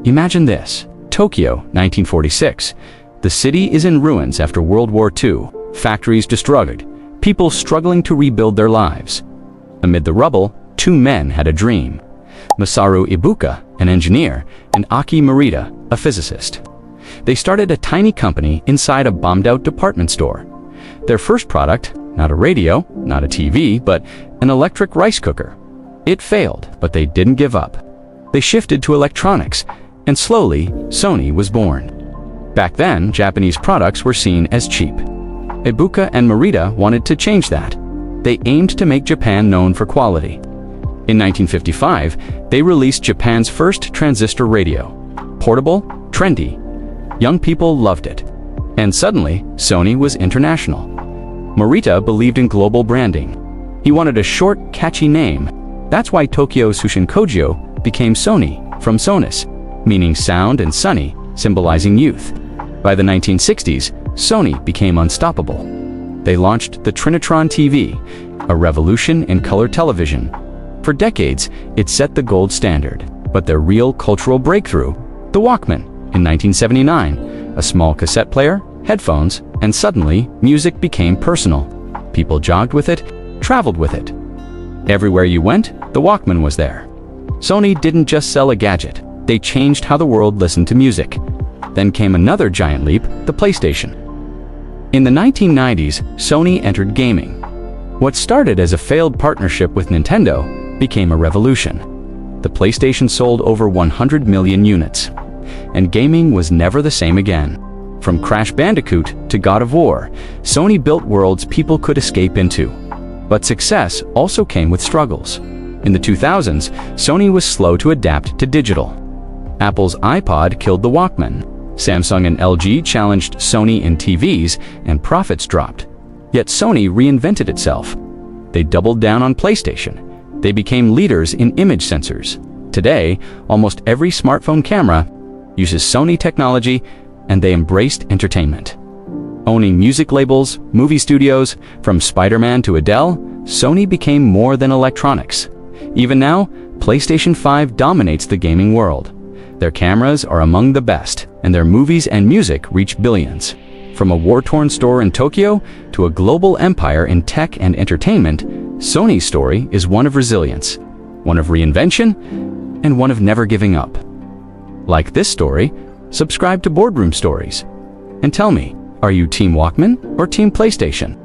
Imagine this: Tokyo, 1946. The city is in ruins after World War II, factories destroyed, people struggling to rebuild their lives. Amid the rubble, two men had a dream: Masaru Ibuka, an engineer, and Akio Morita, a physicist. They started a tiny company inside a bombed-out department store. Their first product, not a radio, not a TV, but an electric rice cooker. It failed, but they didn't give up. They shifted to electronics, and slowly, Sony was born. Back then, Japanese products were seen as cheap. Ibuka and Morita wanted to change that. They aimed to make Japan known for quality. In 1955, they released Japan's first transistor radio. Portable, trendy. Young people loved it. And suddenly, Sony was international. Morita believed in global branding. He wanted a short, catchy name. That's why Tokyo Sushin Kogyo became Sony, from Sonus, meaning sound, and sunny, symbolizing youth. By the 1960s, Sony became unstoppable. They launched the Trinitron TV, a revolution in color television. For decades, it set the gold standard. But their real cultural breakthrough, the Walkman, in 1979, a small cassette player, headphones, and suddenly, music became personal. People jogged with it, traveled with it. Everywhere you went, the Walkman was there. Sony didn't just sell a gadget, they changed how the world listened to music. Then came another giant leap, the PlayStation. In the 1990s, Sony entered gaming. What started as a failed partnership with Nintendo became a revolution. The PlayStation sold over 100 million units. And gaming was never the same again. From Crash Bandicoot to God of War, Sony built worlds people could escape into. But success also came with struggles. In the 2000s, Sony was slow to adapt to digital. Apple's iPod killed the Walkman. Samsung and LG challenged Sony in TVs, and profits dropped. Yet Sony reinvented itself. They doubled down on PlayStation. They became leaders in image sensors. Today, almost every smartphone camera uses Sony technology, and they embraced entertainment. Owning music labels, movie studios, from Spider-Man to Adele, Sony became more than electronics. Even now, PlayStation 5 dominates the gaming world. Their cameras are among the best, and their movies and music reach billions. From a war-torn store in Tokyo to a global empire in tech and entertainment, Sony's story is one of resilience, one of reinvention, and one of never giving up. Like this story, subscribe to Boardroom Stories. And tell me, are you Team Walkman or Team PlayStation?